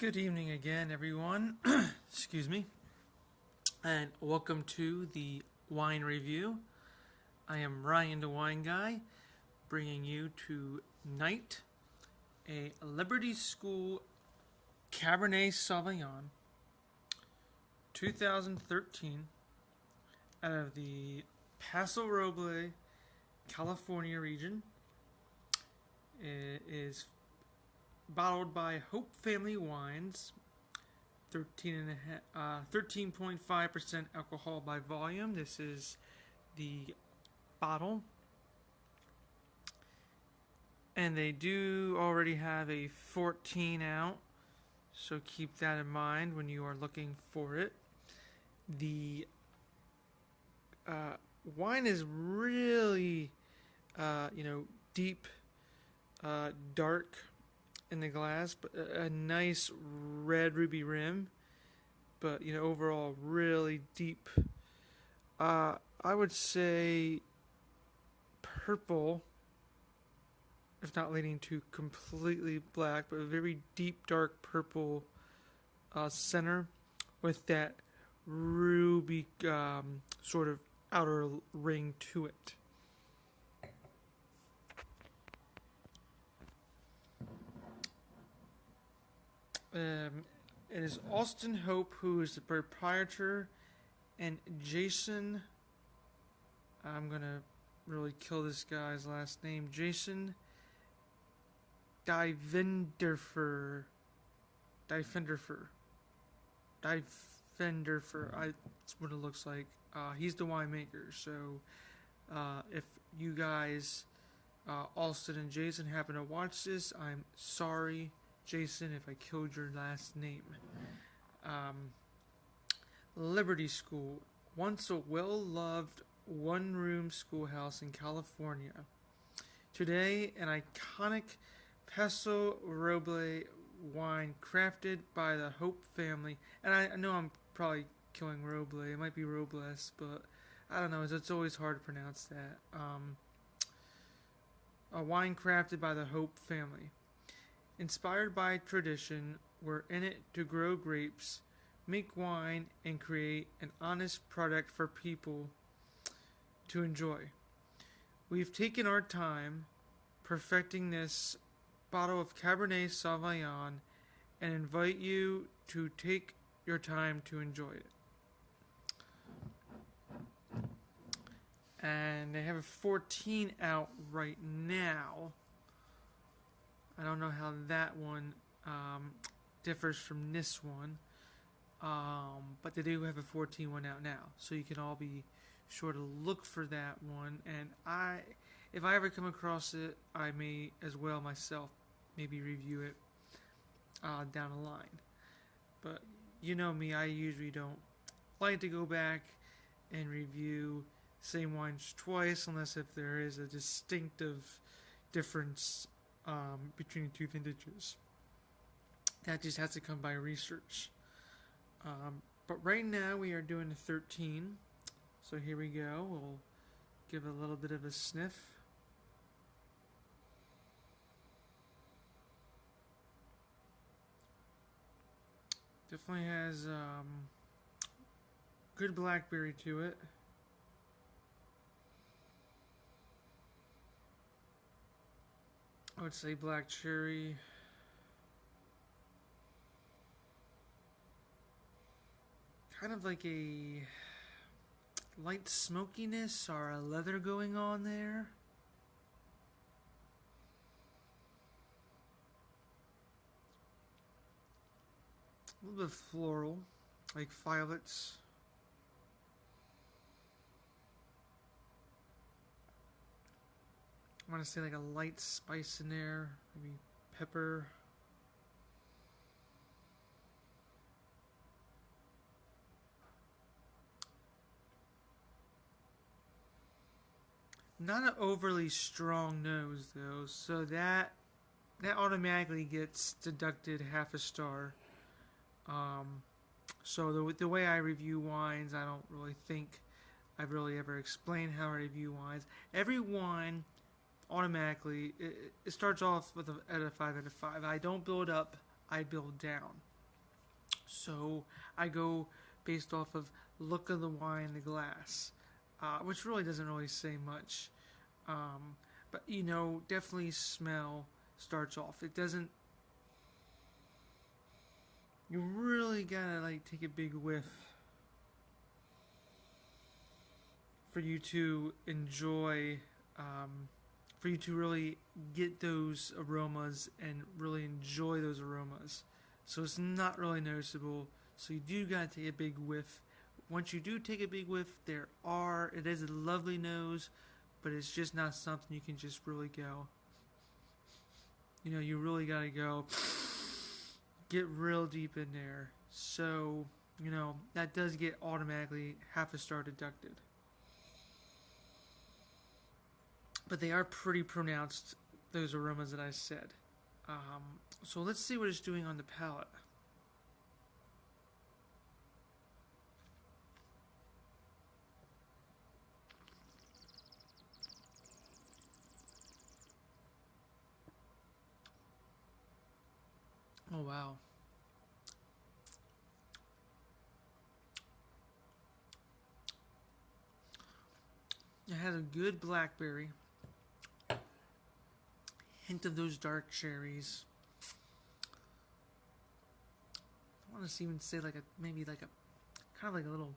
Good evening again, everyone. Excuse me. And welcome to the wine review. I am Ryan the Wine Guy, bringing you tonight a Liberty School Cabernet Sauvignon 2013 out of the Paso Robles, California region. It is bottled by Hope Family Wines, 13.5% alcohol by volume. This is the bottle. And they do already have a 14 out, so keep that in mind when you are looking for it. The wine is really, deep, dark in the glass, but a nice red ruby rim, but overall really deep. I would say purple, if not leaning to completely black, but a very deep dark purple center with that ruby sort of outer ring to it. It is Austin Hope who is the proprietor, and Jason, I'm going to really kill this guy's last name, Jason Divenderfer. That's what it looks like. He's the winemaker, so if you guys, Austin and Jason, happen to watch this, I'm sorry, Jason, if I killed your last name. Liberty School, once a well-loved one-room schoolhouse in California. Today, an iconic Paso Robles wine crafted by the Hope family. And I know I'm probably killing Robles. It might be Robles, but I don't know. It's always hard to pronounce that. A wine crafted by the Hope family. Inspired by tradition, we're in it to grow grapes, make wine, and create an honest product for people to enjoy. We've taken our time perfecting this bottle of Cabernet Sauvignon and invite you to take your time to enjoy it. And they have a 14 out right now. I don't know how that one differs from this one, but they do have a 14 one out now, so you can all be sure to look for that one. And if I ever come across it, I may as well myself maybe review it down the line. But you know me, I usually don't like to go back and review same wines twice unless if there is a distinctive difference between the two vintages. That just has to come by research. But right now we are doing the 13. So here we go. We'll give a little bit of a sniff. Definitely has good blackberry to it. I would say black cherry. Kind of like a light smokiness or a leather going on there. A little bit floral, like violets. I want to say like a light spice in there, maybe pepper. Not an overly strong nose though, so that automatically gets deducted half a star. So the way I review wines, I don't really think I've really ever explained how I review wines. Every wine automatically, it starts off with at a 5 out of 5. I don't build up, I build down. So I go based off of look of the wine in the glass, which really doesn't really say much. But definitely smell starts off. It doesn't. You really gotta like take a big whiff for you to enjoy, for you to really get those aromas and really enjoy those aromas. So it's not really noticeable. So you do gotta take a big whiff. Once you do take a big whiff, it is a lovely nose, but it's just not something you can just really go. You really gotta go get real deep in there. So, that does get automatically half a star deducted. But they are pretty pronounced, those aromas that I said. So let's see what it's doing on the palate. Oh, wow. It has a good blackberry, hint of those dark cherries. I want to even say maybe like a kind of like a little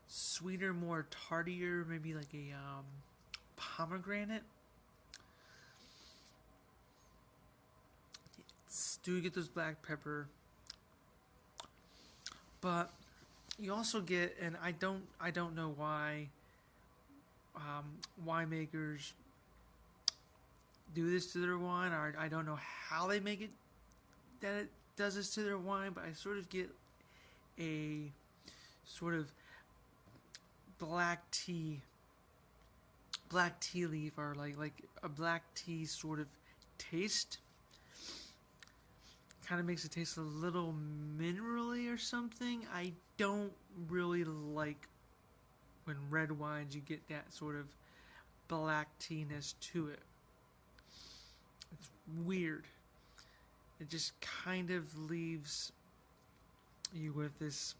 sweeter, more tartier, maybe like a pomegranate. Do get those black pepper, but you also get, and I don't know why winemakers do this to their wine, or I don't know how they make it that it does this to their wine, but I sort of get a sort of black tea leaf, or like a black tea sort of taste. Kind of makes it taste a little minerally or something. I don't really like when red wines you get that sort of black tea-ness to it. It's weird. It just kind of leaves you with this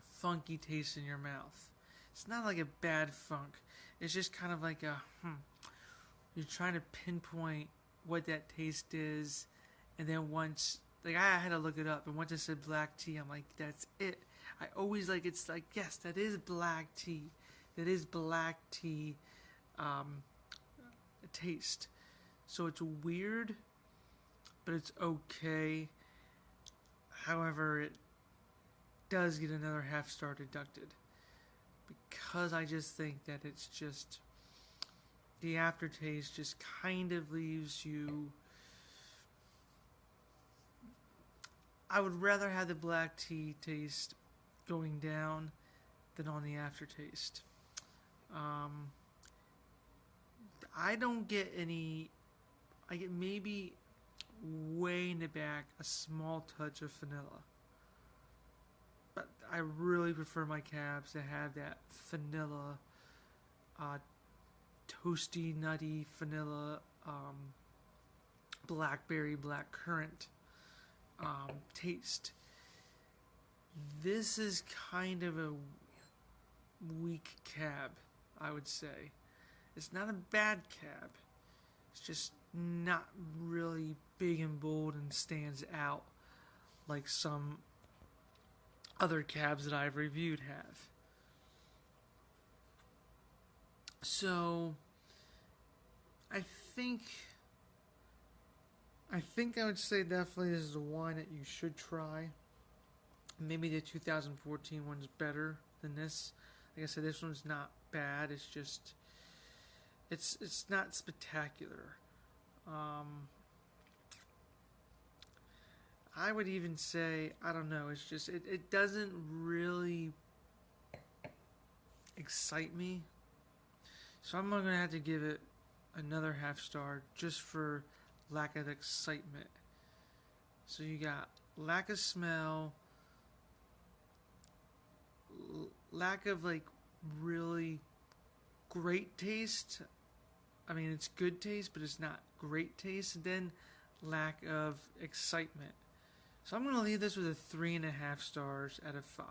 funky taste in your mouth. It's not like a bad funk. It's just kind of like you're trying to pinpoint what that taste is. And then once, I had to look it up, and once it said black tea, I'm like, that's it. I always it's like, yes, that is black tea. That is black tea taste. So it's weird, but it's okay. However, it does get another half star deducted. Because I just think that it's just, the aftertaste just kind of leaves you. I would rather have the black tea taste going down than on the aftertaste. I don't get any. I get maybe way in the back a small touch of vanilla. But I really prefer my cabs to have that vanilla, toasty, nutty vanilla, blackberry, blackcurrant taste. This is kind of a weak cab, I would say. It's not a bad cab. It's just not really big and bold and stands out like some other cabs that I've reviewed have. So I think I would say definitely this is a wine that you should try. Maybe the 2014 one's better than this. Like I said, this one's not bad. It's just, it's not spectacular. I would even say, I don't know, it's just, it doesn't really excite me. So I'm going to have to give it another half star just for lack of excitement. So you got lack of smell, lack of really great taste. I mean, it's good taste, but it's not great taste. And then lack of excitement. So I'm going to leave this with a 3.5 stars out of 5.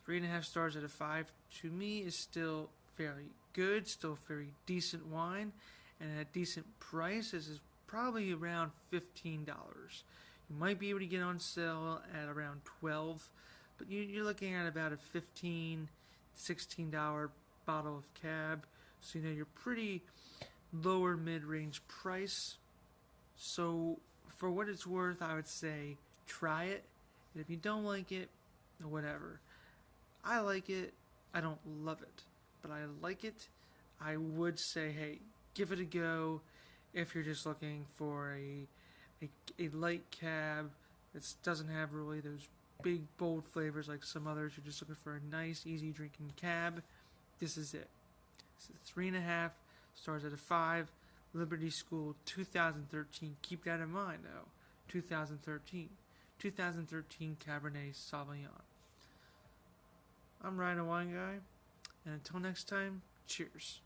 3.5 stars out of 5 to me is still very good, still very decent wine, and at a decent price. This is probably around $15. You might be able to get on sale at around $12, but you're looking at about a $15, $16 bottle of Cab. So you're pretty lower mid-range price. So for what it's worth, I would say try it. And if you don't like it, whatever. I like it. I don't love it, but I like it. I would say, hey, give it a go if you're just looking for a light Cab that doesn't have really those big, bold flavors like some others. You're just looking for a nice, easy drinking Cab. This is it. It's 3.5 stars out of 5. Liberty School 2013. Keep that in mind, though. 2013. 2013 Cabernet Sauvignon. I'm Ryan, a wine guy, and until next time, cheers.